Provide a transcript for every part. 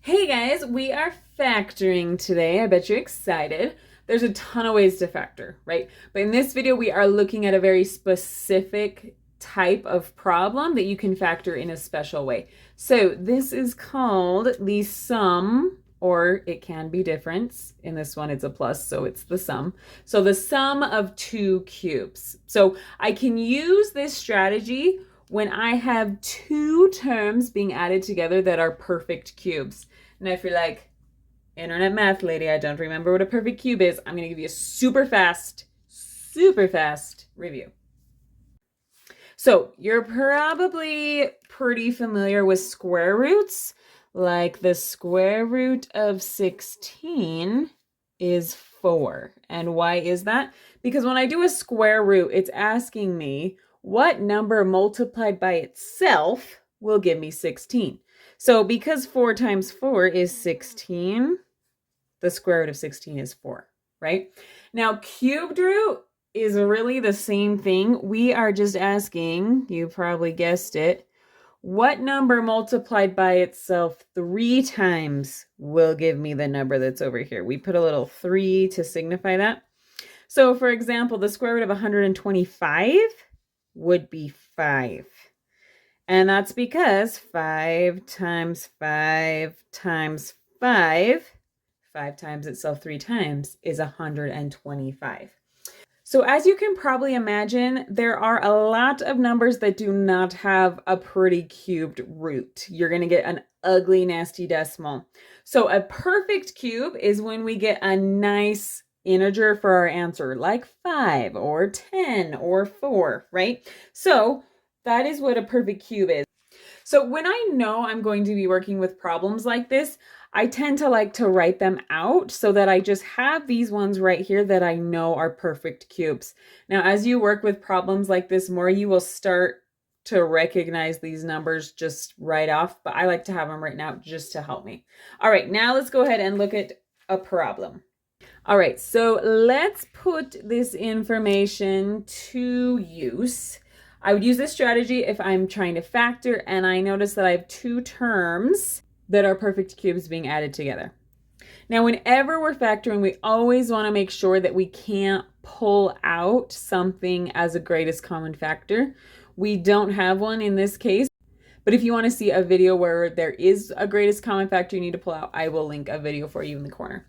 Hey guys, we are factoring today. I bet you're excited. There's a ton of ways to factor, right? But in this video, we are looking at a very specific type of problem that you can factor in a special way. So this is called the sum, or it can be difference. In this one, it's a plus, so it's the sum. So the sum of two cubes. So I can use this strategy when I have two terms being added together that are perfect cubes. Now, if you're like, internet math lady, I don't remember what a perfect cube is, I'm going to give you a super fast review. So you're probably pretty familiar with square roots. Like the square root of 16 is 4. And why is that? Because when I do a square root, it's asking me what number multiplied by itself will give me 16. So because 4 times 4 is 16, the square root of 16 is 4, right? Now, cubed root is really the same thing. We are just asking, you probably guessed it, what number multiplied by itself 3 times will give me the number that's over here? We put a little 3 to signify that. So, for example, the square root of 125 would be 5. And that's because 5 times 5 times 5 times itself 3 times is 125. So as you can probably imagine, there are a lot of numbers that do not have a pretty cubed root. You're going to get an ugly, nasty decimal. So a perfect cube is when we get a nice integer for our answer, like 5 or 10 or 4, right? So that is what a perfect cube is. So when I know I'm going to be working with problems like this, I tend to like to write them out so that I just have these ones right here that I know are perfect cubes. Now, as you work with problems like this more, you will start to recognize these numbers just right off, but I like to have them written out just to help me. All right, now let's go ahead and look at a problem. All right, so let's put this information to use. I would use this strategy if I'm trying to factor and I notice that I have two terms that are perfect cubes being added together. Now, whenever we're factoring, we always want to make sure that we can't pull out something as a greatest common factor. We don't have one in this case, but if you want to see a video where there is a greatest common factor you need to pull out, I will link a video for you in the corner.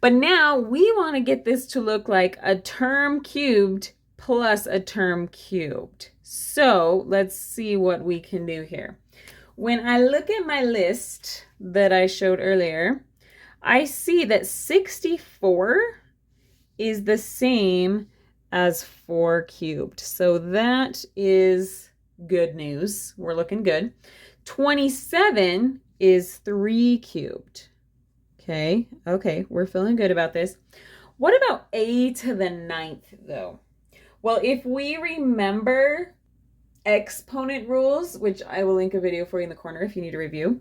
But now we want to get this to look like a term cubed plus a term cubed. So let's see what we can do here. When I look at my list that I showed earlier, I see that 64 is the same as 4 cubed. So that is good news. We're looking good. 27 is 3 cubed. Okay, we're feeling good about this. What about a to the 9th though? Well, if we remember exponent rules, which I will link a video for you in the corner if you need a review,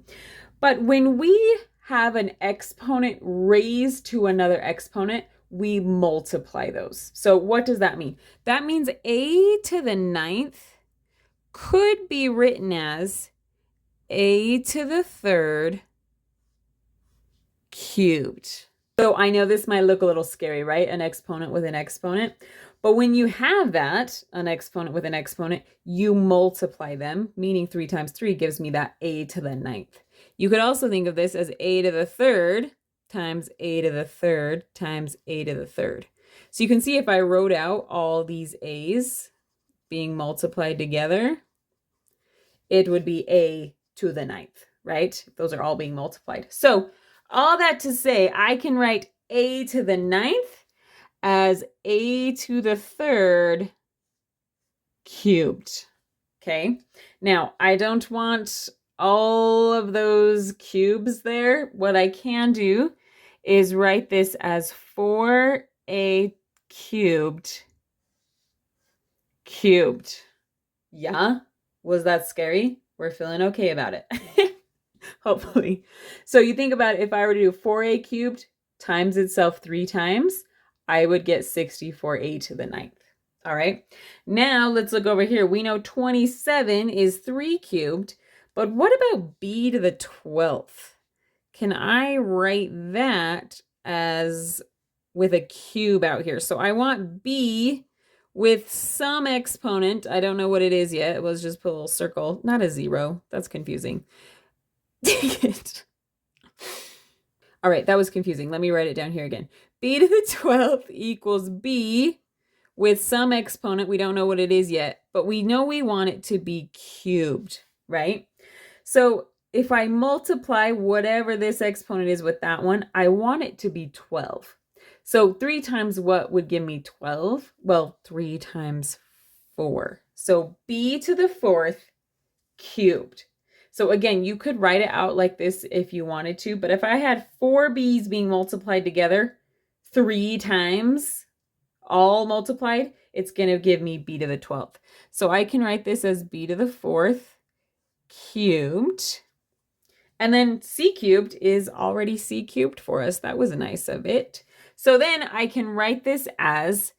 but when we have an exponent raised to another exponent, we multiply those. So what does that mean? That means a to the 9th could be written as a to the 3rd cubed. So I know this might look a little scary, right? An exponent with an exponent. But when you have that, an exponent with an exponent, you multiply them, meaning 3 times 3 gives me that a to the 9th. You could also think of this as a to the 3rd times a to the 3rd times a to the 3rd. So you can see if I wrote out all these a's being multiplied together, it would be a to the 9th, right? Those are all being multiplied. So all that to say, I can write a to the 9th as a to the 3rd cubed. Okay. Now, I don't want all of those cubes there. What I can do is write this as 4a cubed. Yeah? Was that scary? We're feeling okay about it. Hopefully. So you think about it, if I were to do 4a cubed times itself 3 times, I would get 64a to the 9th. All right. Now let's look over here. We know 27 is 3 cubed, but what about b to the 12th? can I write that as with a cube out here? So I want b with some exponent. I don't know what it is yet. Let's just put a little circle, not a 0. That's confusing. Dang it. All right, that was confusing. Let me write it down here again. B to the 12th equals b with some exponent. We don't know what it is yet, but we know we want it to be cubed, right? So if I multiply whatever this exponent is with that one, I want it to be 12. So 3 times what would give me 12? Well, 3 times 4. So b to the 4th cubed. So again, you could write it out like this if you wanted to, but if I had 4 b's being multiplied together 3 times, all multiplied, it's going to give me b to the 12th. So I can write this as b to the 4th cubed. And then c cubed is already c cubed for us. That was nice of it. So then I can write this as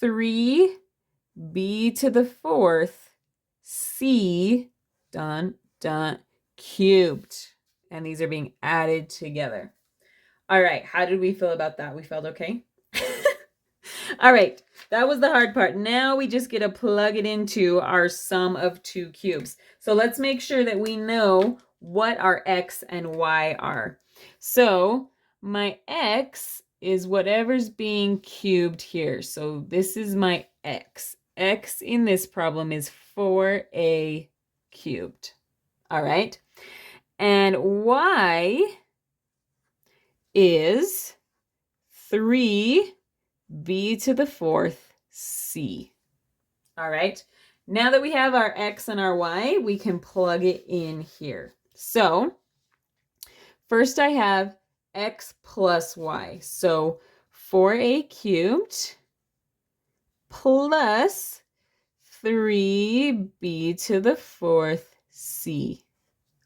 3b to the 4th c cubed. And these are being added together. All right, how did we feel about that? We felt okay? All right, that was the hard part. Now we just get to plug it into our sum of 2 cubes. So let's make sure that we know what our x and y are. So my x is whatever's being cubed here. So this is my x. X in this problem is 4a cubed. All right. And y is 3b to the 4th c. All right. Now that we have our x and our y, we can plug it in here. So first I have x plus y. So 4a cubed plus 3b to the 4th c.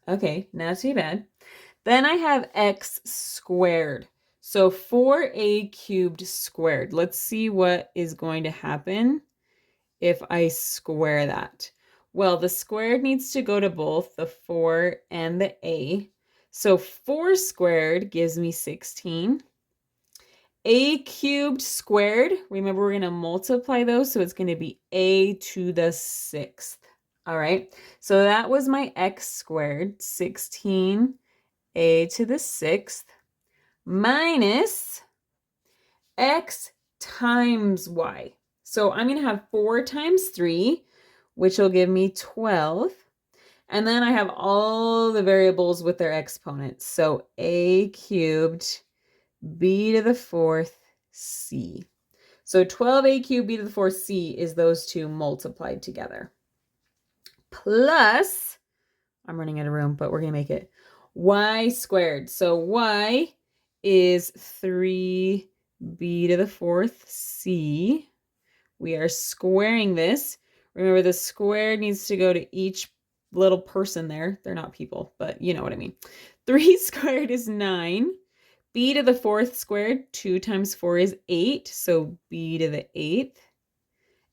Okay, not too bad. Then I have x squared. So 4a cubed squared. Let's see what is going to happen if I square that. Well, the squared needs to go to both the 4 and the a. So 4 squared gives me 16. A cubed squared, remember we're going to multiply those, so it's going to be a to the 6th. All right, so that was my x squared, 16a to the 6th, minus x times y. So I'm going to have 4 times 3, which will give me 12. And then I have all the variables with their exponents. So a cubed b to the 4th c. So 12a cubed b to the 4th c is those two multiplied together. Plus, I'm running out of room, but we're going to make it y squared. So y is 3b to the 4th c. We are squaring this. Remember, the squared needs to go to each little person there. They're not people, but you know what I mean. 3 squared is 9. B to the 4th squared, 2 times 4 is 8. So b to the 8th.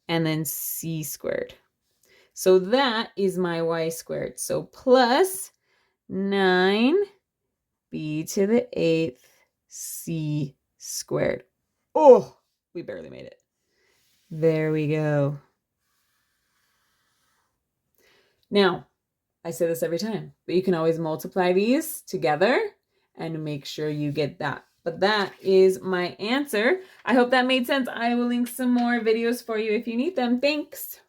And then c squared. So that is my y squared. So plus 9b to the 8th c squared. Oh, we barely made it. There we go. Now, I say this every time, but you can always multiply these together and make sure you get that. But that is my answer. I hope that made sense. I will link some more videos for you if you need them. Thanks.